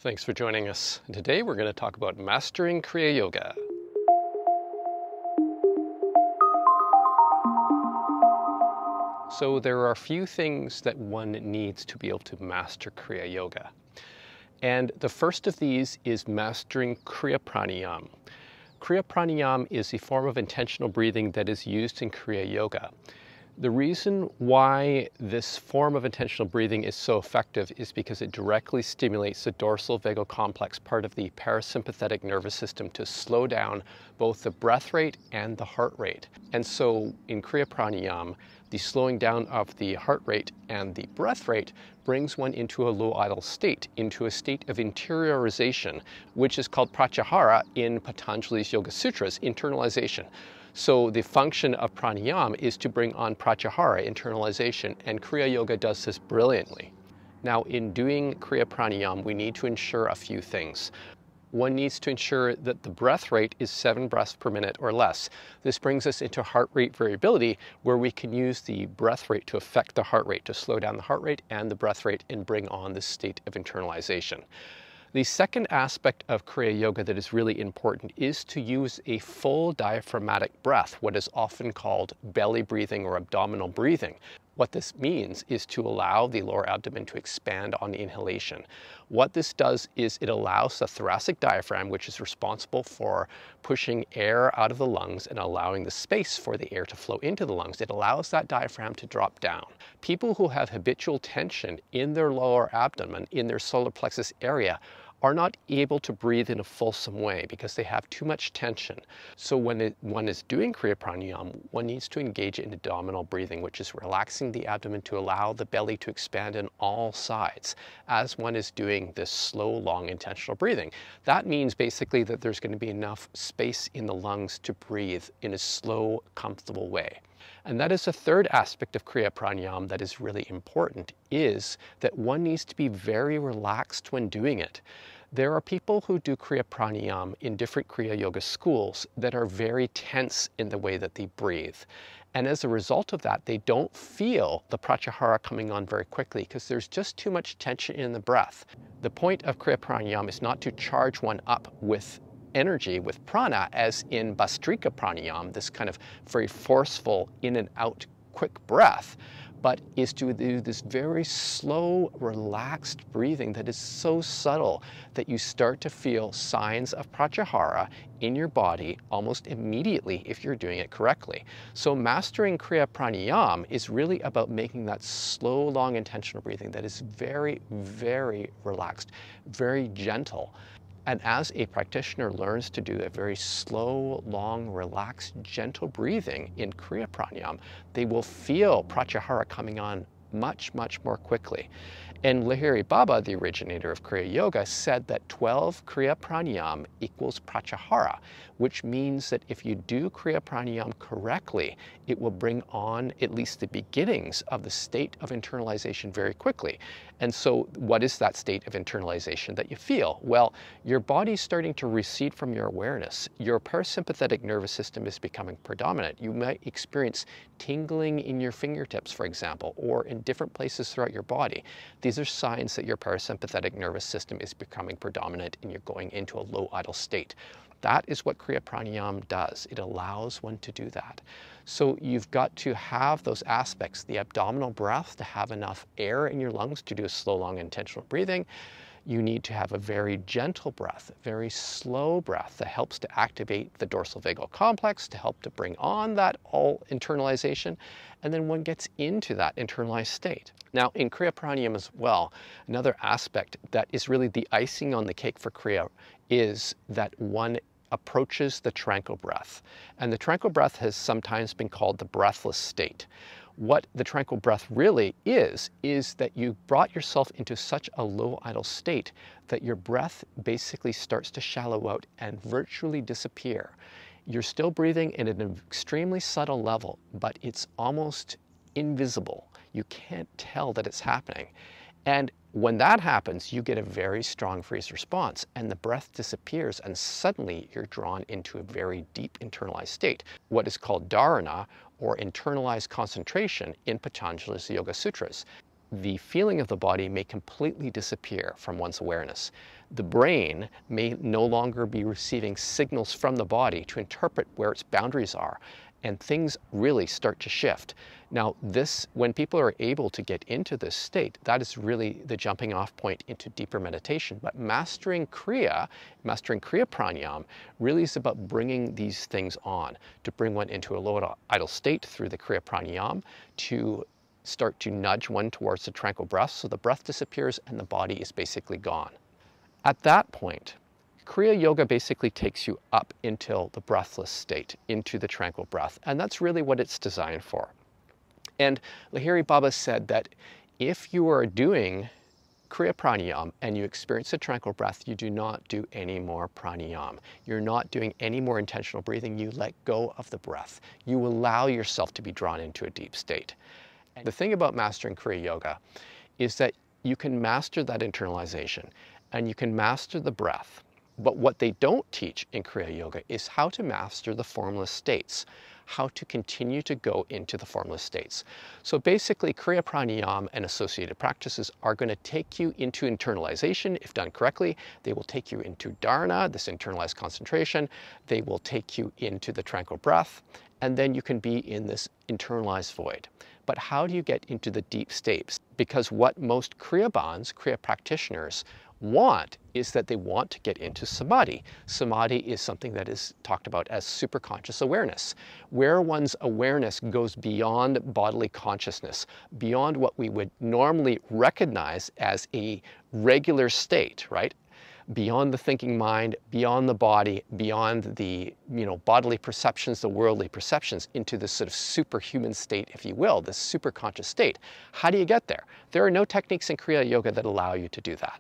Thanks for joining us. Today we're going to talk about mastering Kriya Yoga. So there are a few things that one needs to be able to master Kriya Yoga. And the first of these is mastering Kriya Pranayama. Kriya Pranayama is a form of intentional breathing that is used in Kriya Yoga. The reason why this form of intentional breathing is so effective is because it directly stimulates the dorsal vagal complex, part of the parasympathetic nervous system, to slow down both the breath rate and the heart rate. And so in Kriya Pranayama, the slowing down of the heart rate and the breath rate brings one into a low idle state, into a state of interiorization, which is called pratyahara in Patanjali's Yoga Sutras, internalization. So the function of pranayama is to bring on pratyahara, internalization, and Kriya Yoga does this brilliantly. Now, in doing Kriya Pranayama, we need to ensure a few things. One needs to ensure that the breath rate is 7 breaths per minute or less. This brings us into heart rate variability, where we can use the breath rate to affect the heart rate, to slow down the heart rate and the breath rate and bring on this state of internalization. The second aspect of Kriya Yoga that is really important is to use a full diaphragmatic breath, what is often called belly breathing or abdominal breathing. What this means is to allow the lower abdomen to expand on inhalation. What this does is it allows the thoracic diaphragm, which is responsible for pushing air out of the lungs and allowing the space for the air to flow into the lungs, it allows that diaphragm to drop down. People who have habitual tension in their lower abdomen, in their solar plexus area, are not able to breathe in a fulsome way because they have too much tension. So when one is doing Kriya Pranayama, one needs to engage in abdominal breathing, which is relaxing the abdomen to allow the belly to expand on all sides as one is doing this slow, long, intentional breathing. That means basically that there's going to be enough space in the lungs to breathe in a slow, comfortable way. And that is the third aspect of Kriya Pranayama that is really important, is that one needs to be very relaxed when doing it. There are people who do Kriya Pranayama in different Kriya Yoga schools that are very tense in the way that they breathe. And as a result of that, they don't feel the pratyahara coming on very quickly because there's just too much tension in the breath. The point of Kriya Pranayama is not to charge one up with energy, with prana, as in Bhastrika Pranayama, this kind of very forceful in and out quick breath, but is to do this very slow, relaxed breathing that is so subtle that you start to feel signs of pratyahara in your body almost immediately if you're doing it correctly. So mastering Kriya Pranayama is really about making that slow, long, intentional breathing that is very, very relaxed, very gentle. And as a practitioner learns to do a very slow, long, relaxed, gentle breathing in Kriya Pranayama, they will feel pratyahara coming on much, much more quickly. And Lahiri Baba, the originator of Kriya Yoga, said that 12 Kriya Pranayama equals pratyahara, which means that if you do Kriya Pranayama correctly, it will bring on at least the beginnings of the state of internalization very quickly. And so what is that state of internalization that you feel? Well, your body's starting to recede from your awareness. Your parasympathetic nervous system is becoming predominant. You might experience tingling in your fingertips, for example, or in different places throughout your body. These are signs that your parasympathetic nervous system is becoming predominant and you're going into a low idle state. That is what Kriya Pranayama does. It allows one to do that. So you've got to have those aspects, the abdominal breath to have enough air in your lungs to do a slow, long, intentional breathing. You need to have a very gentle breath, very slow breath that helps to activate the dorsal vagal complex, to help to bring on that all internalization, and then one gets into that internalized state. Now, in Kriya Pranayama as well, another aspect that is really the icing on the cake for Kriya is that one approaches the tranquil breath. And the tranquil breath has sometimes been called the breathless state. What the tranquil breath really is that you brought yourself into such a low idle state that your breath basically starts to shallow out and virtually disappear. You're still breathing at an extremely subtle level, but it's almost invisible. You can't tell that it's happening. And when that happens, you get a very strong freeze response and the breath disappears and suddenly you're drawn into a very deep internalized state, what is called dharana, or internalized concentration in Patanjali's Yoga Sutras. the feeling of the body may completely disappear from one's awareness. The brain may no longer be receiving signals from the body to interpret where its boundaries are, and things really start to shift. Now, when people are able to get into this state, that is really the jumping off point into deeper meditation. But mastering Kriya Pranayama, really is about bringing these things on, to bring one into a low idle state through the Kriya Pranayama, to start to nudge one towards the tranquil breath, so the breath disappears and the body is basically gone. At that point, Kriya Yoga basically takes you up until the breathless state, into the tranquil breath, and that's really what it's designed for. And Lahiri Baba said that if you are doing Kriya Pranayama and you experience a tranquil breath, you do not do any more pranayama. You're not doing any more intentional breathing. You let go of the breath. You allow yourself to be drawn into a deep state. And the thing about mastering Kriya Yoga is that you can master that internalization and you can master the breath. But what they don't teach in Kriya Yoga is how to master the formless states, how to continue to go into the formless states. So basically, Kriya Pranayama and associated practices are going to take you into internalization. If done correctly, they will take you into dharana, this internalized concentration. They will take you into the tranquil breath, and then you can be in this internalized void. But how do you get into the deep states? Because what most Kriya practitioners want is that they want to get into samadhi. Samadhi is something that is talked about as superconscious awareness, where one's awareness goes beyond bodily consciousness, beyond what we would normally recognize as a regular state, right? Beyond the thinking mind, beyond the body, beyond the bodily perceptions, the worldly perceptions, into this sort of superhuman state, if you will, this superconscious state. How do you get there? There are no techniques in Kriya Yoga that allow you to do that.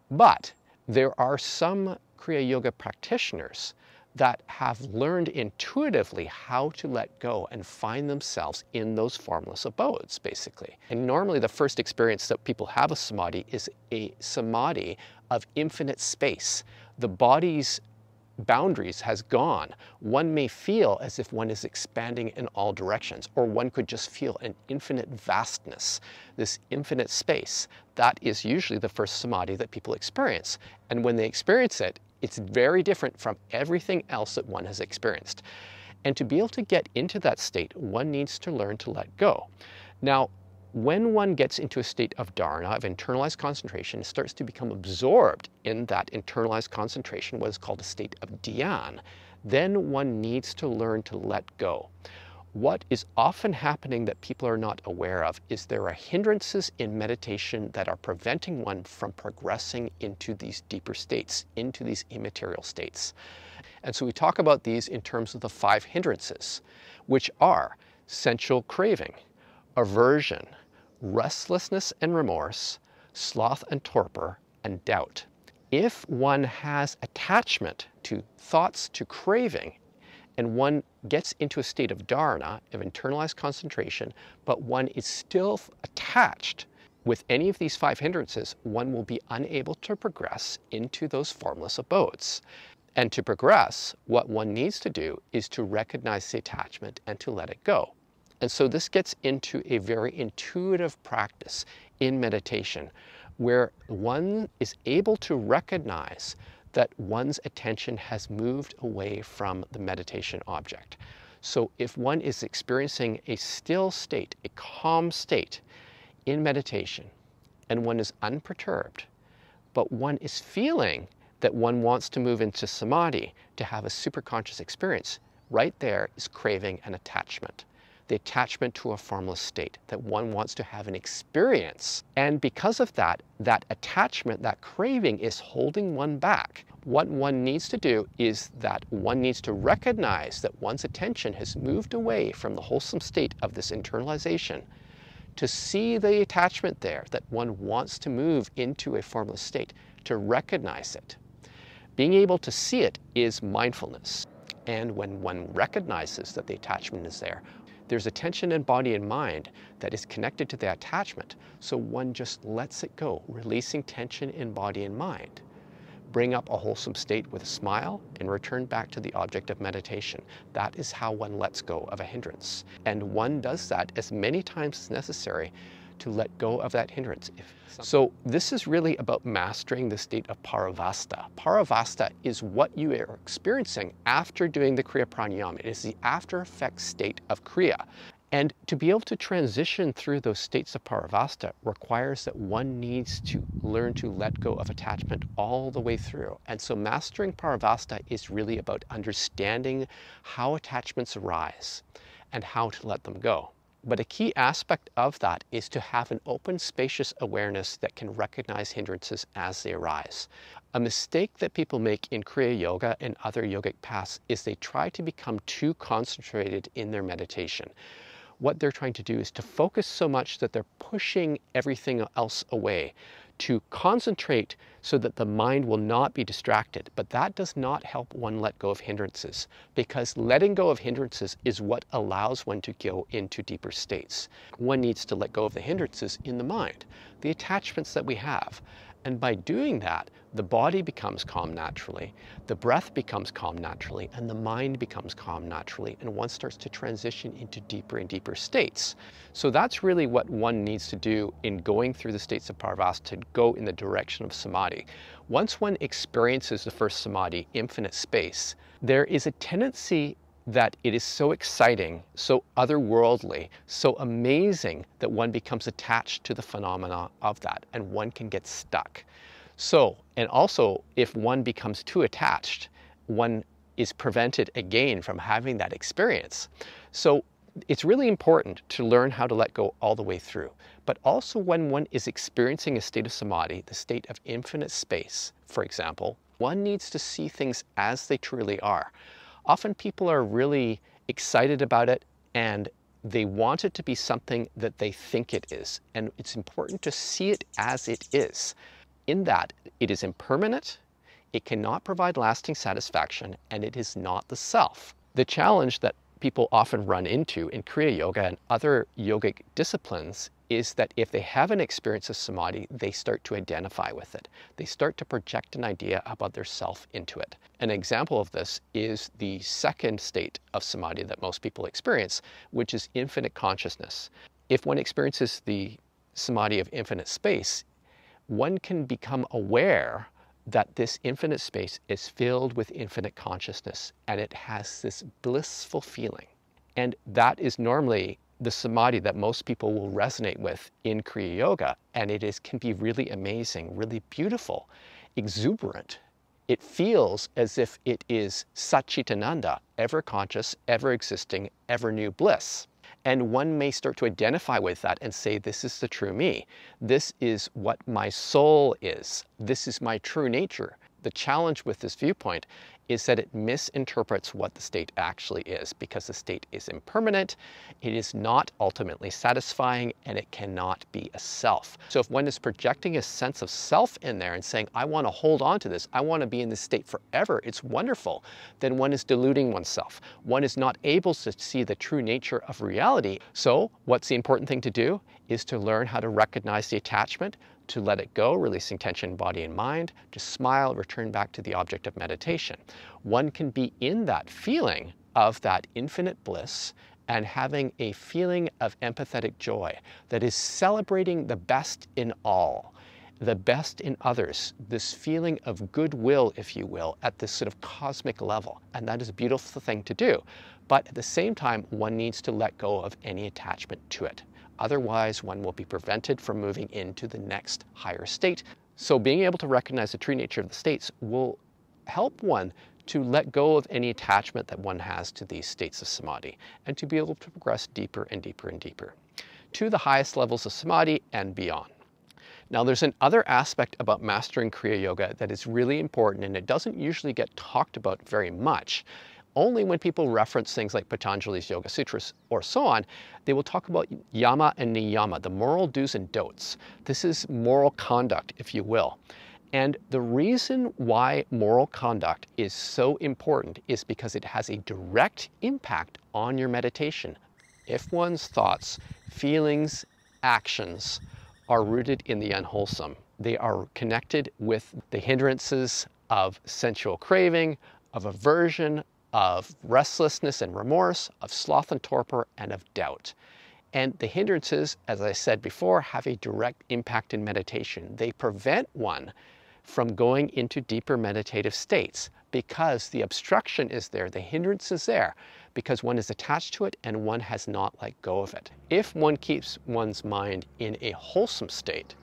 But there are some Kriya Yoga practitioners that have learned intuitively how to let go and find themselves in those formless abodes, basically. And normally the first experience that people have of samadhi is a samadhi of infinite space. The body's boundaries has gone. One may feel as if one is expanding in all directions, or one could just feel an infinite vastness, this infinite space. That is usually the first samadhi that people experience. And when they experience it, it's very different from everything else that one has experienced. And to be able to get into that state, one needs to learn to let go. Now, when one gets into a state of dharana, of internalized concentration, it starts to become absorbed in that internalized concentration, what is called a state of dhyan, then one needs to learn to let go. What is often happening that people are not aware of is there are hindrances in meditation that are preventing one from progressing into these deeper states, into these immaterial states. And so we talk about these in terms of the 5 hindrances, which are sensual craving, aversion, restlessness and remorse, sloth and torpor, and doubt. If one has attachment to thoughts, to craving, and one gets into a state of dharana, of internalized concentration, but one is still attached with any of these 5 hindrances, one will be unable to progress into those formless abodes. And to progress, what one needs to do is to recognize the attachment and to let it go. And so this gets into a very intuitive practice in meditation, where one is able to recognize that one's attention has moved away from the meditation object. So if one is experiencing a still state, a calm state in meditation, and one is unperturbed, but one is feeling that one wants to move into samadhi to have a superconscious experience, right there is craving and attachment. The attachment to a formless state, that one wants to have an experience. And because of that, that attachment, that craving is holding one back. What one needs to do is that one needs to recognize that one's attention has moved away from the wholesome state of this internalization, to see the attachment there, that one wants to move into a formless state, to recognize it. Being able to see it is mindfulness. And when one recognizes that the attachment is there, there's a tension in body and mind that is connected to the attachment, so one just lets it go, releasing tension in body and mind. Bring up a wholesome state with a smile and return back to the object of meditation. That is how one lets go of a hindrance. And one does that as many times as necessary to let go of that hindrance. So this is really about mastering the state of paravasta. Paravasta is what you are experiencing after doing the Kriya Pranayama. It is the after effect state of Kriya. And to be able to transition through those states of paravasta requires that one needs to learn to let go of attachment all the way through. And so mastering paravasta is really about understanding how attachments arise and how to let them go. But a key aspect of that is to have an open, spacious awareness that can recognize hindrances as they arise. A mistake that people make in Kriya Yoga and other yogic paths is they try to become too concentrated in their meditation. What they're trying to do is to focus so much that they're pushing everything else away, to concentrate so that the mind will not be distracted. But that does not help one let go of hindrances, because letting go of hindrances is what allows one to go into deeper states. One needs to let go of the hindrances in the mind, the attachments that we have. And by doing that, the body becomes calm naturally, the breath becomes calm naturally, and the mind becomes calm naturally, and one starts to transition into deeper and deeper states. So that's really what one needs to do in going through the states of paravasta, to go in the direction of samadhi. Once one experiences the first samadhi, infinite space, there is a tendency that it is so exciting, so otherworldly, so amazing that one becomes attached to the phenomena of that, and one can get stuck. So, and also, if one becomes too attached, one is prevented again from having that experience. So it's really important to learn how to let go all the way through. But also when one is experiencing a state of samadhi, the state of infinite space, for example, one needs to see things as they truly are. Often people are really excited about it and they want it to be something that they think it is. And it's important to see it as it is, in that it is impermanent, it cannot provide lasting satisfaction, and it is not the self. The challenge that people often run into in Kriya Yoga and other yogic disciplines is that if they have an experience of samadhi, they start to identify with it. They start to project an idea about their self into it. An example of this is the second state of samadhi that most people experience, which is infinite consciousness. If one experiences the samadhi of infinite space, one can become aware that this infinite space is filled with infinite consciousness, and it has this blissful feeling. And that is normally the samadhi that most people will resonate with in Kriya Yoga, and can be really amazing, really beautiful, exuberant. It feels as if it is Satchitananda, ever conscious, ever existing, ever new bliss. And one may start to identify with that and say, this is the true me. This is what my soul is. This is my true nature. The challenge with this viewpoint is that it misinterprets what the state actually is, because the state is impermanent, it is not ultimately satisfying, and it cannot be a self. So if one is projecting a sense of self in there and saying, I want to hold on to this, I want to be in this state forever, it's wonderful, then one is deluding oneself. One is not able to see the true nature of reality. So what's the important thing to do is to learn how to recognize the attachment, to let it go, releasing tension in body and mind, to smile, return back to the object of meditation. One can be in that feeling of that infinite bliss and having a feeling of empathetic joy that is celebrating the best in all, the best in others, this feeling of goodwill, if you will, at this sort of cosmic level. And that is a beautiful thing to do. But at the same time, one needs to let go of any attachment to it. Otherwise, one will be prevented from moving into the next higher state. So being able to recognize the true nature of the states will help one to let go of any attachment that one has to these states of samadhi, and to be able to progress deeper and deeper and deeper to the highest levels of samadhi and beyond. Now, there's another aspect about mastering Kriya Yoga that is really important, and it doesn't usually get talked about very much. Only when people reference things like Patanjali's Yoga Sutras or so on, they will talk about yama and niyama, the moral do's and don'ts. This is moral conduct, if you will. And the reason why moral conduct is so important is because it has a direct impact on your meditation. If one's thoughts, feelings, actions are rooted in the unwholesome, they are connected with the hindrances of sensual craving, of aversion, of restlessness and remorse, of sloth and torpor, and of doubt. And the hindrances, as I said before, have a direct impact in meditation. They prevent one from going into deeper meditative states because the obstruction is there, the hindrance is there, because one is attached to it and one has not let go of it. If one keeps one's mind in a wholesome state,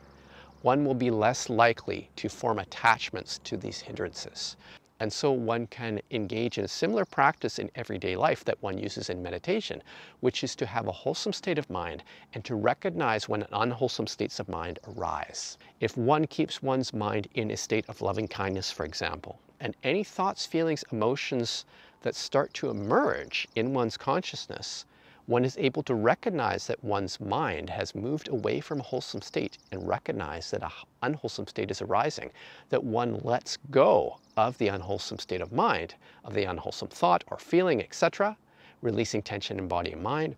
one will be less likely to form attachments to these hindrances. And so one can engage in a similar practice in everyday life that one uses in meditation, which is to have a wholesome state of mind and to recognize when unwholesome states of mind arise. If one keeps one's mind in a state of loving kindness, for example, and any thoughts, feelings, emotions that start to emerge in one's consciousness, one is able to recognize that one's mind has moved away from a wholesome state and recognize that an unwholesome state is arising, that one lets go of the unwholesome state of mind, of the unwholesome thought or feeling, etc., releasing tension in body and mind.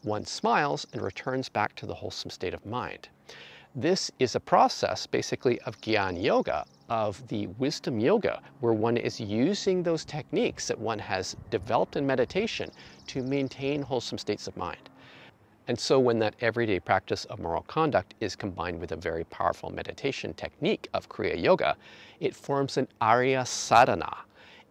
One smiles and returns back to the wholesome state of mind. This is a process basically of Gyan Yoga, of the wisdom yoga, where one is using those techniques that one has developed in meditation to maintain wholesome states of mind. And so when that everyday practice of moral conduct is combined with a very powerful meditation technique of Kriya Yoga, it forms an Arya Sadhana,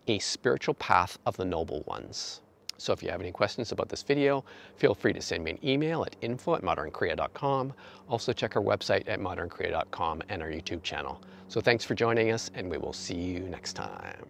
a spiritual path of the noble ones. So if you have any questions about this video, feel free to send me an email at info@modernkriya.com. Also check our website at modernkriya.com and our YouTube channel. So thanks for joining us, and we will see you next time.